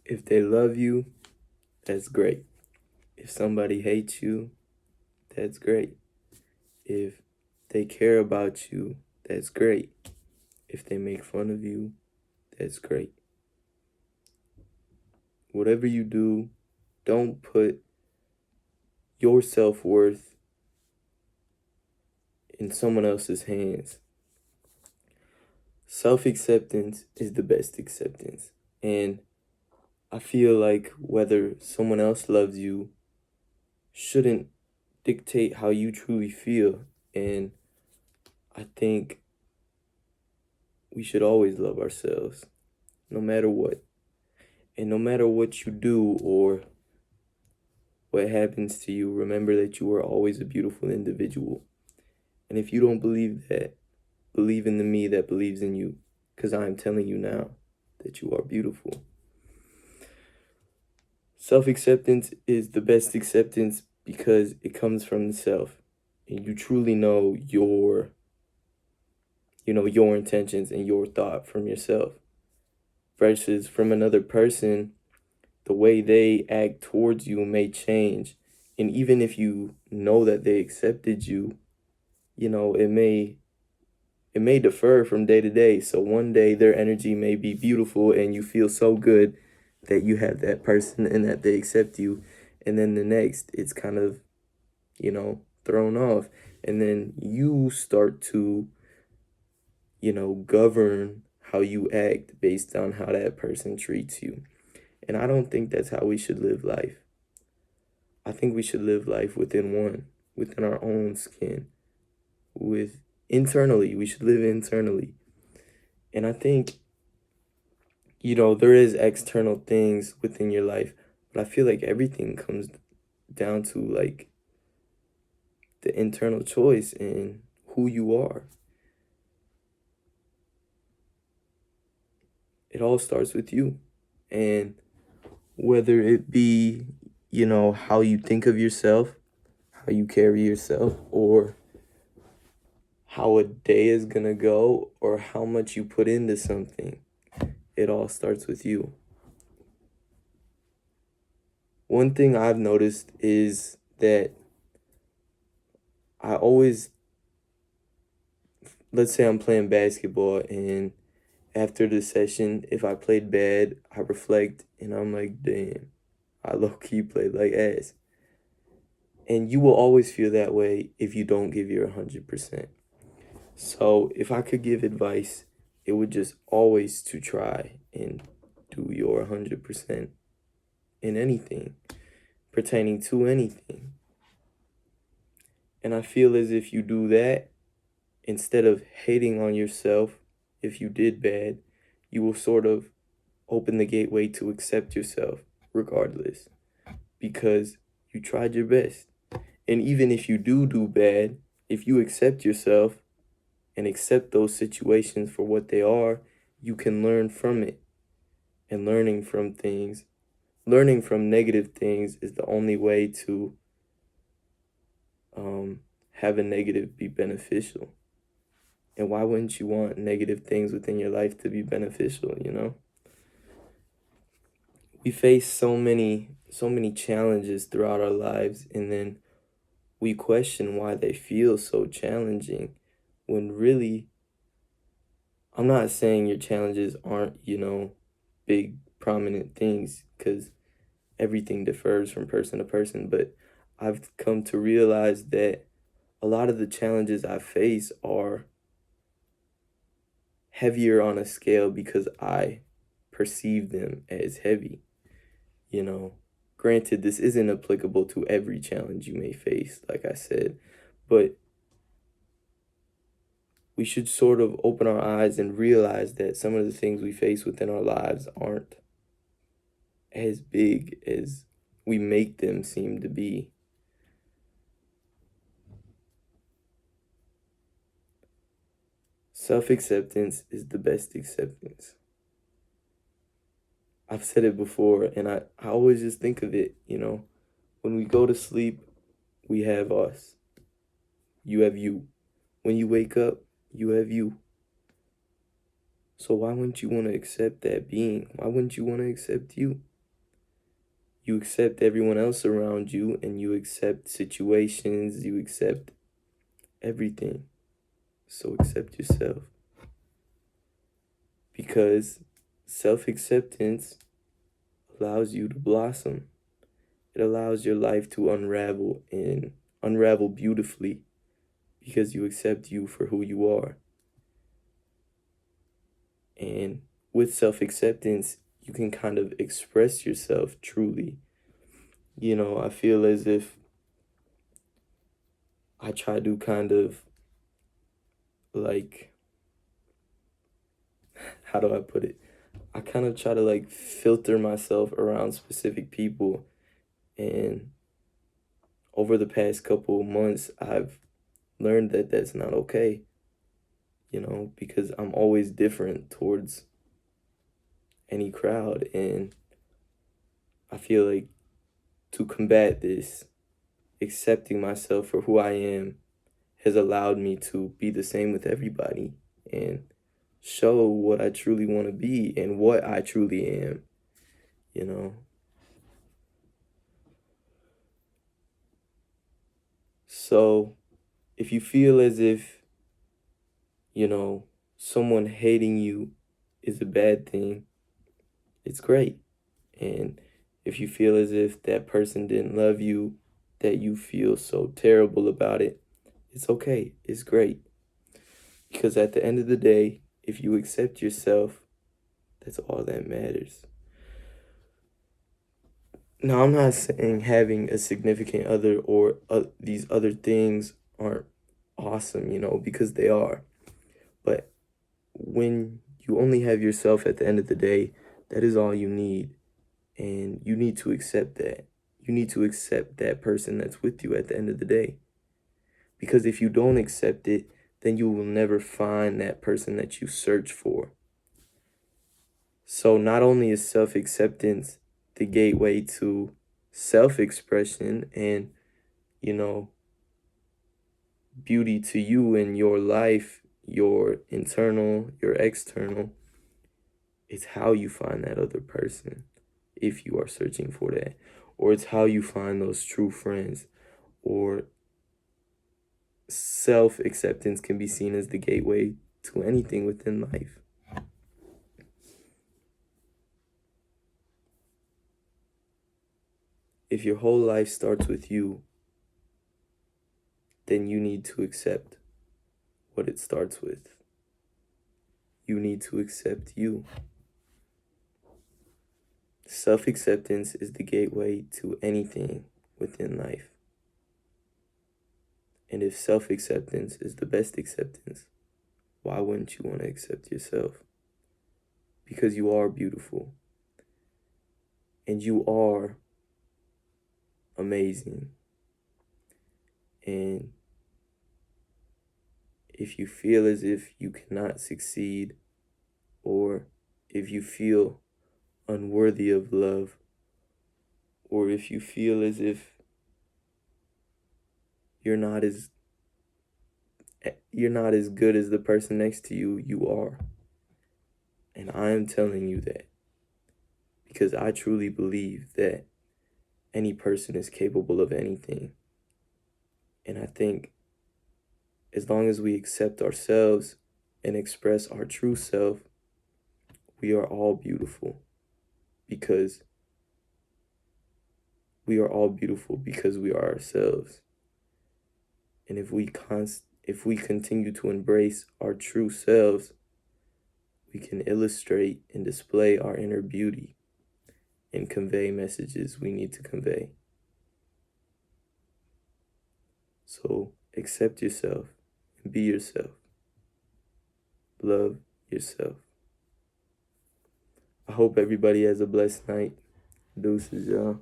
If they love you, that's great. If somebody hates you, that's great. If they care about you, that's great. If they make fun of you, that's great. Whatever you do, don't put your self-worth in someone else's hands. Self-acceptance is the best acceptance. And I feel like whether someone else loves you shouldn't dictate how you truly feel. And I think we should always love ourselves, no matter what. And no matter what you do or what happens to you, remember that you are always a beautiful individual. And if you don't believe that, believe in the me that believes in you, because I am telling you now that you are beautiful. Self-acceptance is the best acceptance because it comes from the self. And you truly know your intentions and your thought from yourself. Versus from another person, the way they act towards you may change. And even if you know that they accepted you, it may differ from day to day. So one day their energy may be beautiful and you feel so good that you have that person and that they accept you. And then the next, it's kind of, thrown off. And then you start to, govern how you act based on how that person treats you. And I don't think that's how we should live life. I think we should live life within our own skin, internally. We should live internally. And I think, there is external things within your life, but I feel like everything comes down to like the internal choice and who you are. It all starts with you. And whether it be, how you think of yourself, how you carry yourself, or how a day is gonna go, or how much you put into something, it all starts with you. One thing I've noticed is that I always, let's say I'm playing basketball, and after the session, if I played bad, I reflect and I'm like, damn, I low key played like ass. And you will always feel that way if you don't give your 100%. So if I could give advice, it would just always to try and do your 100% in anything pertaining to anything. And I feel as if you do that, instead of hating on yourself if you did bad, you will sort of open the gateway to accept yourself regardless because you tried your best. And even if you do bad, if you accept yourself and accept those situations for what they are, you can learn from it. And learning from negative things is the only way to have a negative be beneficial. And why wouldn't you want negative things within your life to be beneficial? We face so many challenges throughout our lives, and then we question why they feel so challenging when really, I'm not saying your challenges aren't, big prominent things, because everything differs from person to person, but I've come to realize that a lot of the challenges I face are heavier on a scale because I perceive them as heavy. You know, Granted, this isn't applicable to every challenge you may face, like I said, but we should sort of open our eyes and realize that some of the things we face within our lives aren't as big as we make them seem to be. Self-acceptance is the best acceptance. I've said it before, and I always just think of it. When we go to sleep, we have us. You have you. When you wake up, you have you. So why wouldn't you want to accept that being? Why wouldn't you want to accept you? you accept everyone else around you, and you accept situations, you accept everything. So accept yourself. Because self-acceptance allows you to blossom. It allows your life to unravel and unravel beautifully because you accept you for who you are. And with self-acceptance, you can kind of express yourself truly. I feel as if I try to kind of like, how do I put it? I kind of try to like filter myself around specific people. And over the past couple of months, I've learned that that's not okay, because I'm always different towards any crowd. And I feel like to combat this, accepting myself for who I am has allowed me to be the same with everybody and show what I truly want to be and what I truly am, you know. So if you feel as if, someone hating you is a bad thing, it's great. And if you feel as if that person didn't love you, that you feel so terrible about it, it's okay. It's great. Because at the end of the day, if you accept yourself, that's all that matters. Now, I'm not saying having a significant other or these other things aren't awesome, because they are. But when you only have yourself at the end of the day, that is all you need. And you need to accept that. You need to accept that person that's with you at the end of the day. Because if you don't accept it, then you will never find that person that you search for. So not only is self-acceptance the gateway to self-expression and, you know, beauty to you in your life, your internal, your external, it's how you find that other person if you are searching for that. Or it's how you find those true friends. Or self-acceptance can be seen as the gateway to anything within life. If your whole life starts with you, then you need to accept what it starts with. You need to accept you. Self-acceptance is the gateway to anything within life. And if self-acceptance is the best acceptance, why wouldn't you want to accept yourself? Because you are beautiful. And you are amazing. And if you feel as if you cannot succeed, or if you feel unworthy of love, or if you feel as if you're not as good as the person next to you, you are. And I am telling you that because I truly believe that any person is capable of anything. And I think as long as we accept ourselves and express our true self, we are all beautiful because we are all beautiful because we are ourselves. And if we continue to embrace our true selves, we can illustrate and display our inner beauty and convey messages we need to convey. So accept yourself and be yourself. Love yourself. I hope everybody has a blessed night. Deuces, y'all.